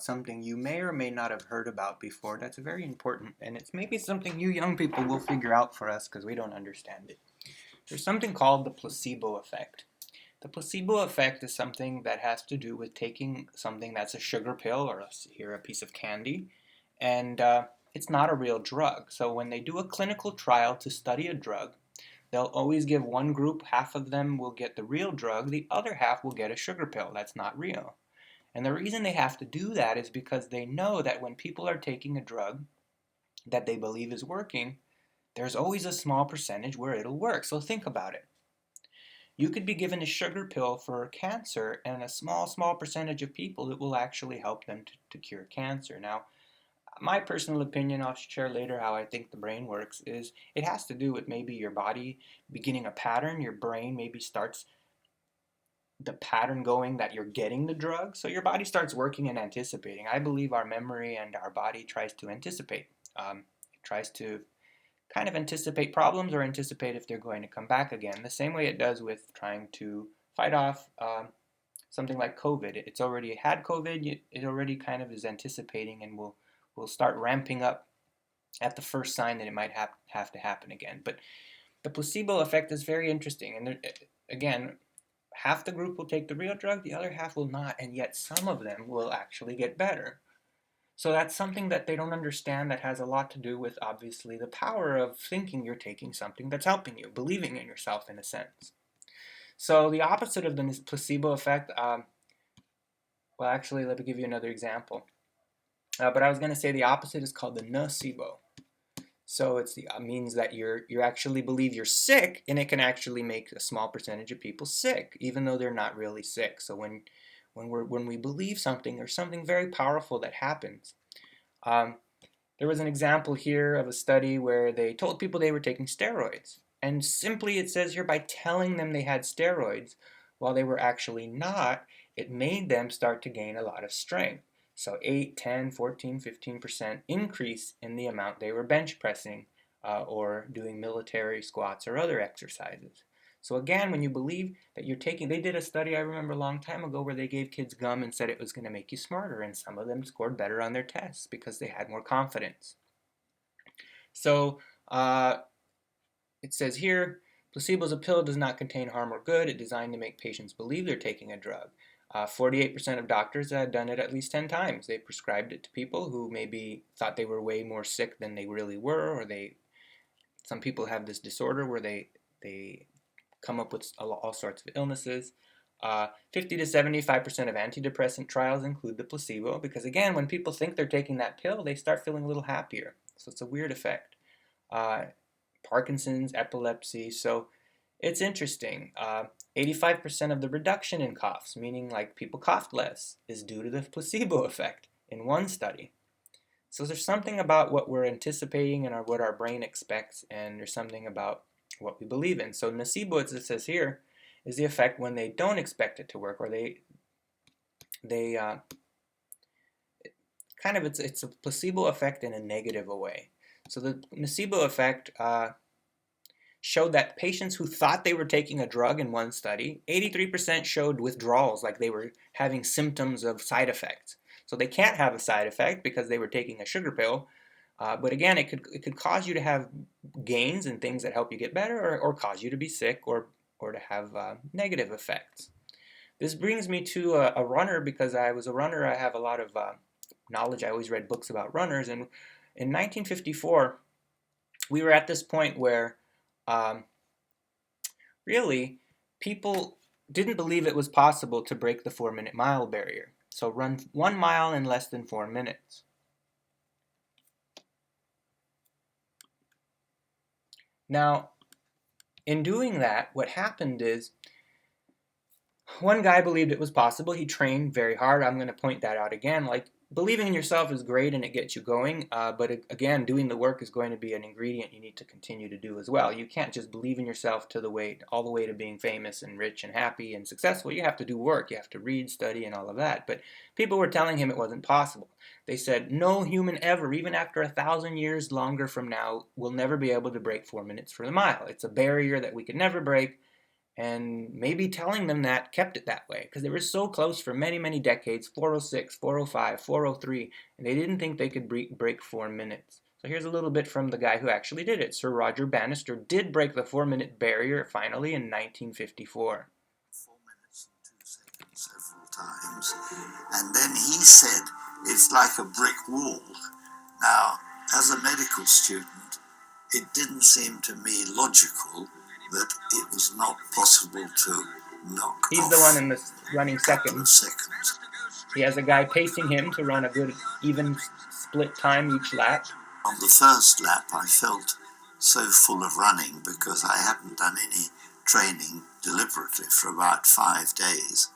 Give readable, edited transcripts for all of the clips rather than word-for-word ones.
Something you may or may not have heard about before that's very important, and it's maybe something you young people will figure out for us because we don't understand it. There's something called the placebo effect. The placebo effect is something that has to do with taking something that's a sugar pill or a piece of candy, and it's not a real drug. So when they do a clinical trial to study a drug, they'll always give one group, half of them will get the real drug, the other half will get a sugar pill that's not real. And the reason they have to do that is because they know that when people are taking a drug that they believe is working, there's always a small percentage where it'll work. So think about it. You could be given a sugar pill for cancer, and a small percentage of people it will actually help them to cure cancer. Now, my personal opinion, I'll share later how I think the brain works, is it has to do with maybe your body beginning a pattern. Your brain maybe starts the pattern going that you're getting the drug. So your body starts working and anticipating. I believe our memory and our body tries to anticipate. It tries to kind of anticipate problems or anticipate if they're going to come back again. The same way it does with trying to fight off something like COVID. It's already had COVID. It already kind of is anticipating and will start ramping up at the first sign that it might have to happen again. But the placebo effect is very interesting. And there, again, half the group will take the real drug, the other half will not, and yet some of them will actually get better. So that's something that they don't understand that has a lot to do with, obviously, the power of thinking you're taking something that's helping you, believing in yourself in a sense. So the opposite of the placebo effect, well, actually, let me give you another example. But I was going to say the opposite is called the nocebo. So it means that you actually believe you're sick, and it can actually make a small percentage of people sick, even though they're not really sick. So when we believe something, there's something very powerful that happens. There was an example here of a study where they told people they were taking steroids, and simply it says here by telling them they had steroids while they were actually not, it made them start to gain a lot of strength. So 8, 10, 14, 15% increase in the amount they were bench pressing or doing military squats or other exercises. So again, when you believe that you're taking, they did a study I remember a long time ago where they gave kids gum and said it was going to make you smarter, and some of them scored better on their tests because they had more confidence. So it says here, placebo is a pill, does not contain harm or good. It's designed to make patients believe they're taking a drug. 48% of doctors had done it at least 10 times. They prescribed it to people who maybe thought they were way more sick than they really were, or some people have this disorder where they come up with all sorts of illnesses. 50 to 75% of antidepressant trials include the placebo because, again, when people think they're taking that pill, they start feeling a little happier. So it's a weird effect. Parkinson's, epilepsy. So it's interesting. 85% of the reduction in coughs, meaning like people coughed less, is due to the placebo effect in one study. So there's something about what we're anticipating and what our brain expects, and there's something about what we believe in. So nocebo, as it says here, is the effect when they don't expect it to work, or they kind of it's a placebo effect in a negative way. So the nocebo effect showed that patients who thought they were taking a drug in one study, 83% showed withdrawals, like they were having symptoms of side effects. So they can't have a side effect because they were taking a sugar pill. But again, it could cause you to have gains and things that help you get better, or cause you to be sick, or to have negative effects. This brings me to a runner. Because I was a runner, I have a lot of knowledge. I always read books about runners. And in 1954, we were at this point where really people didn't believe it was possible to break the 4-minute mile barrier. So run 1 mile in less than 4 minutes. Now, in doing that, what happened is one guy believed it was possible. He trained very hard. I'm going to point that out again. Like, believing in yourself is great and it gets you going, but again, doing the work is going to be an ingredient you need to continue to do as well. You can't just believe in yourself all the way to being famous and rich and happy and successful. You have to do work. You have to read, study, and all of that. But people were telling him it wasn't possible. They said, no human ever, even after 1,000 years longer from now, will never be able to break 4 minutes for the mile. It's a barrier that we could never break. And maybe telling them that kept it that way because they were so close for many, many decades, 406, 405, 403, and they didn't think they could break 4 minutes. So here's a little bit from the guy who actually did it. Sir Roger Bannister did break the 4 minute barrier finally in 1954. 4 minutes and 2 seconds several times, and then he said it's like a brick wall. Now, as a medical student, it didn't seem to me logical that it was not possible to knock He's the one off in the running a couple of second. seconds. He has a guy pacing him to run a good even split time each lap. On the first lap, I felt so full of running because I hadn't done any training deliberately for about 5 days.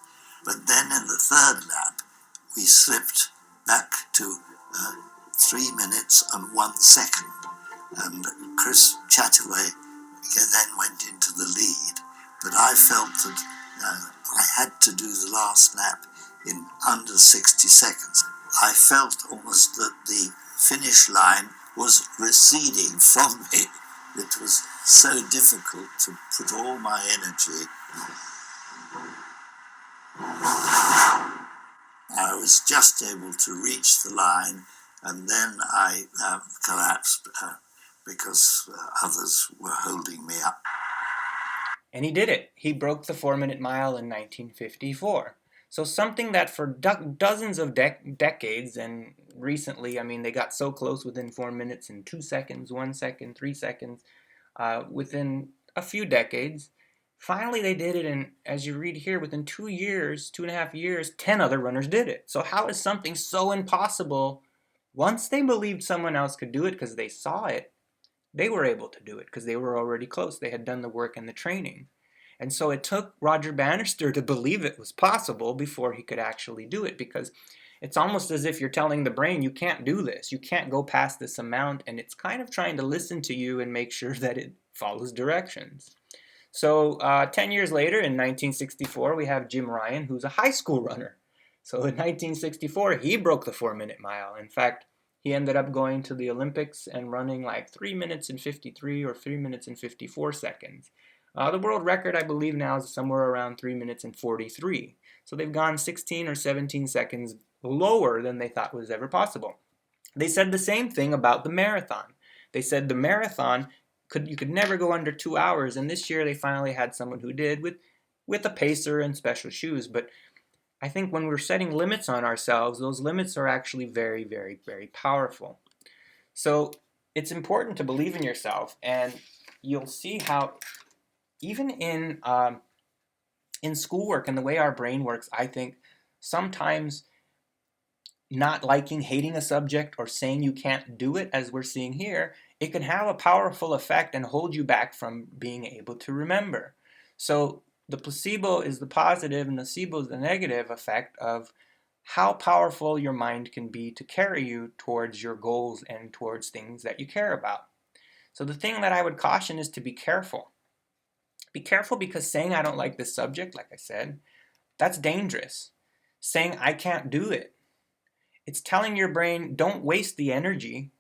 But then in the third lap, we slipped back to 3 minutes and 1 second. And Chris Chataway then went into the lead. But I felt that I had to do the last lap in under 60 seconds. I felt almost that the finish line was receding from me. It was so difficult to put all my energy. I was just able to reach the line, and then I collapsed because others were holding me up. And he did it. He broke the 4 minute mile in 1954. So something that for dozens of decades, and recently, I mean, they got so close within 4 minutes in 2 seconds, 1 second, 3 seconds, within a few decades. Finally, they did it, and as you read here, within 2 years, 2.5 years, 10 other runners did it. So how is something so impossible? Once they believed someone else could do it because they saw it, they were able to do it because they were already close. They had done the work and the training. And so it took Roger Bannister to believe it was possible before he could actually do it, because it's almost as if you're telling the brain, you can't do this, you can't go past this amount, and it's kind of trying to listen to you and make sure that it follows directions. So 10 years later, in 1964, we have Jim Ryan, who's a high school runner. So in 1964, he broke the 4 minute mile. In fact, he ended up going to the Olympics and running like 3 minutes and 53 or 3 minutes and 54 seconds. The world record, I believe, now is somewhere around 3 minutes and 43. So they've gone 16 or 17 seconds lower than they thought was ever possible. They said the same thing about the marathon. They said the marathon you could never go under 2 hours, and this year they finally had someone who did with a pacer and special shoes. But I think when we're setting limits on ourselves, those limits are actually very, very, very powerful. So it's important to believe in yourself, and you'll see how even in schoolwork and the way our brain works, I think sometimes not liking, hating a subject, or saying you can't do it, as we're seeing here, it can have a powerful effect and hold you back from being able to remember. So the placebo is the positive and the nocebo is the negative effect of how powerful your mind can be to carry you towards your goals and towards things that you care about. So the thing that I would caution is to be careful. Be careful, because saying I don't like this subject, like I said, that's dangerous. Saying I can't do it, it's telling your brain, don't waste the energy,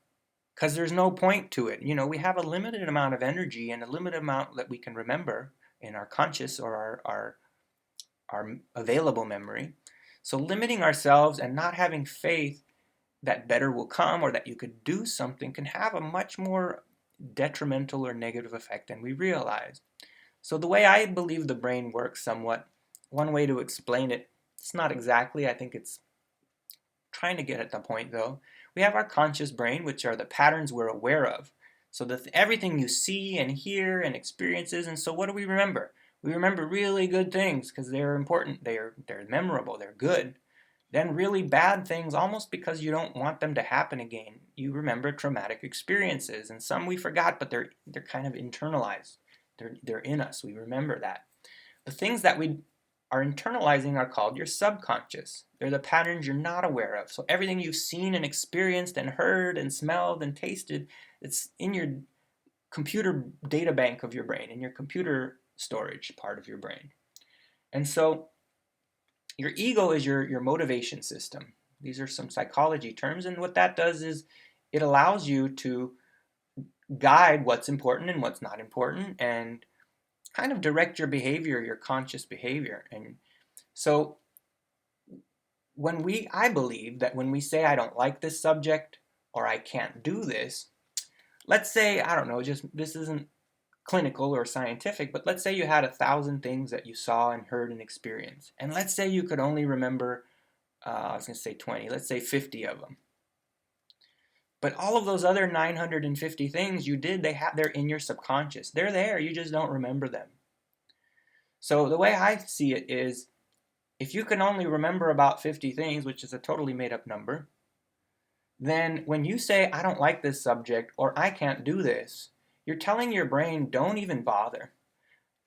because there's no point to it. You know, we have a limited amount of energy and a limited amount that we can remember in our conscious or our available memory. So limiting ourselves and not having faith that better will come or that you could do something can have a much more detrimental or negative effect than we realize. So the way I believe the brain works somewhat, one way to explain it, it's not exactly, I think it's trying to get at the point though. We have our conscious brain, which are the patterns we're aware of. So everything you see and hear and experiences, and so what do we remember? We remember really good things because they're important, they're memorable, they're good. Then really bad things, almost because you don't want them to happen again. You remember traumatic experiences, and some we forgot, but they're kind of internalized. They're in us. We remember that. The things that we are internalizing are called your subconscious. They're the patterns you're not aware of. So everything you've seen and experienced and heard and smelled and tasted, it's in your computer data bank of your brain, in your computer storage part of your brain. And so your ego is your motivation system. These are some psychology terms, and what that does is it allows you to guide what's important and what's not important, and kind of direct your behavior, your conscious behavior. And so I believe that when we say I don't like this subject or I can't do this, let's say, I don't know, just this isn't clinical or scientific, but let's say you had 1,000 things that you saw and heard and experienced. And let's say you could only remember, I was going to say 20, let's say 50 of them. But all of those other 950 things you did, they're in your subconscious. They're there, you just don't remember them. So the way I see it is, if you can only remember about 50 things, which is a totally made up number, then when you say, I don't like this subject or I can't do this, you're telling your brain, don't even bother.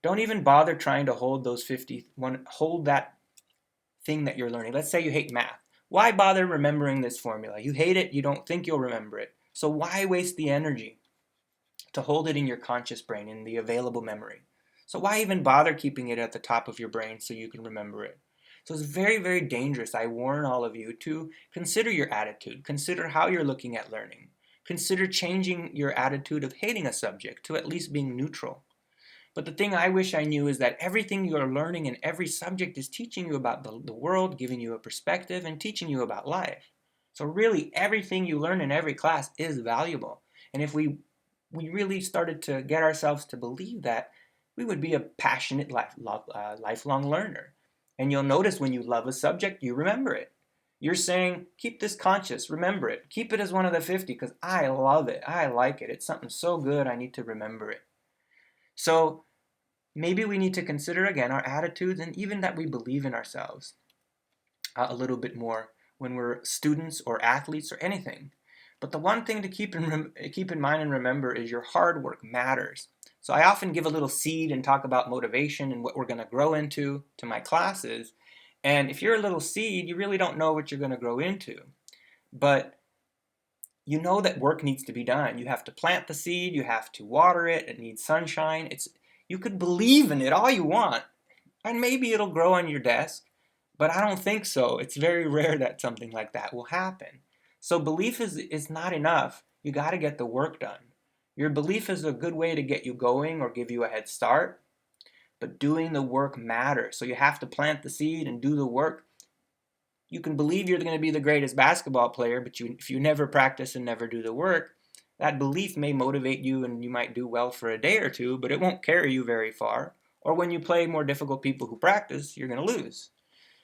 Don't even bother trying to hold those 50, hold that thing that you're learning. Let's say you hate math. Why bother remembering this formula? You hate it, you don't think you'll remember it. So why waste the energy to hold it in your conscious brain, in the available memory? So why even bother keeping it at the top of your brain so you can remember it? So it's very, very dangerous. I warn all of you to consider your attitude. Consider how you're looking at learning. Consider changing your attitude of hating a subject to at least being neutral. But the thing I wish I knew is that everything you are learning in every subject is teaching you about the world, giving you a perspective, and teaching you about life. So really, everything you learn in every class is valuable. And if we really started to get ourselves to believe that, we would be a passionate lifelong learner. And you'll notice when you love a subject, you remember it. You're saying, keep this conscious, remember it. Keep it as one of the 50 because I love it. I like it. It's something so good, I need to remember it. So maybe we need to consider again our attitudes and even that we believe in ourselves a little bit more when we're students or athletes or anything. But the one thing to keep in mind and remember is your hard work matters. So I often give a little seed and talk about motivation and what we're going to grow into to my classes. And if you're a little seed, you really don't know what you're going to grow into. But you know that work needs to be done. You have to plant the seed, you have to water it, it needs sunshine. You could believe in it all you want, and maybe it'll grow on your desk, but I don't think so. It's very rare that something like that will happen. So belief is not enough. You got to get the work done. Your belief is a good way to get you going or give you a head start, but doing the work matters. So you have to plant the seed and do the work. You can believe you're going to be the greatest basketball player, but if you never practice and never do the work, that belief may motivate you and you might do well for a day or two, but it won't carry you very far. Or when you play more difficult people who practice, you're going to lose.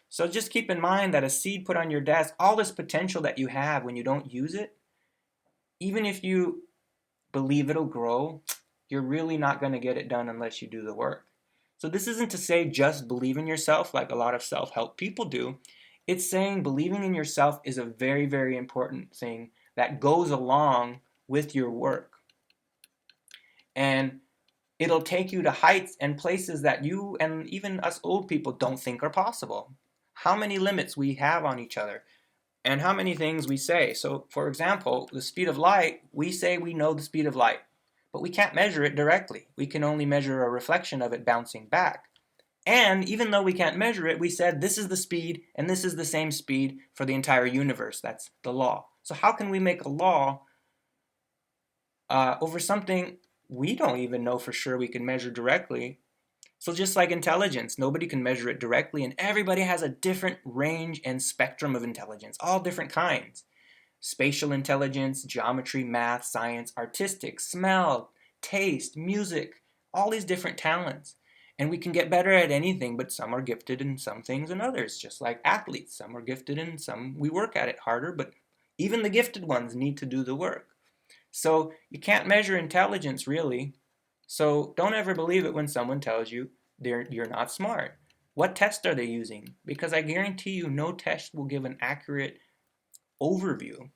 So just keep in mind that a seed put on your desk, all this potential that you have when you don't use it, even if you believe it'll grow, you're really not going to get it done unless you do the work. So this isn't to say just believe in yourself like a lot of self-help people do. It's saying believing in yourself is a very, very important thing that goes along with your work. And it'll take you to heights and places that you and even us old people don't think are possible. How many limits we have on each other and how many things we say. So, for example, the speed of light, we say we know the speed of light, but we can't measure it directly. We can only measure a reflection of it bouncing back. And even though we can't measure it, we said this is the speed and this is the same speed for the entire universe. That's the law. So how can we make a law over something we don't even know for sure we can measure directly? So just like intelligence, nobody can measure it directly, and everybody has a different range and spectrum of intelligence, all different kinds. Spatial intelligence, geometry, math, science, artistic, smell, taste, music, all these different talents. And we can get better at anything, but some are gifted in some things and others, just like athletes. Some are gifted in some, we work at it harder, but even the gifted ones need to do the work. So you can't measure intelligence really. So don't ever believe it when someone tells you you're not smart. What test are they using? Because I guarantee you no test will give an accurate overview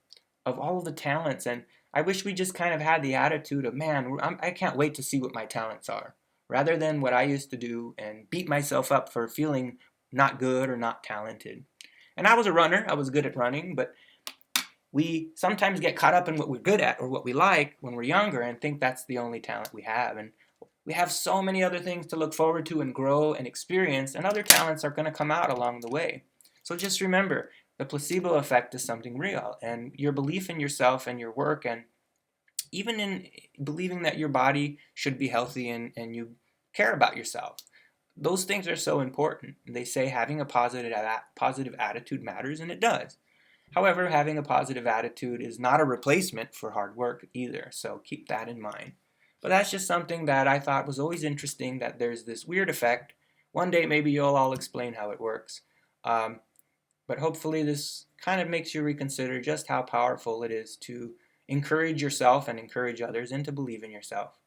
of all of the talents. And I wish we just kind of had the attitude of, man, I can't wait to see what my talents are, rather than what I used to do and beat myself up for feeling not good or not talented. And I was a runner. I was good at running, but we sometimes get caught up in what we're good at or what we like when we're younger and think that's the only talent we have. And we have so many other things to look forward to and grow and experience, and other talents are going to come out along the way. So just remember, the placebo effect is something real, and your belief in yourself and your work, and even in believing that your body should be healthy and you care about yourself. Those things are so important. They say having a positive attitude matters, and it does. However, having a positive attitude is not a replacement for hard work either, so keep that in mind. But that's just something that I thought was always interesting, that there's this weird effect. One day maybe you'll all explain how it works. Um, but hopefully this kind of makes you reconsider just how powerful it is to encourage yourself and encourage others and to believe in yourself.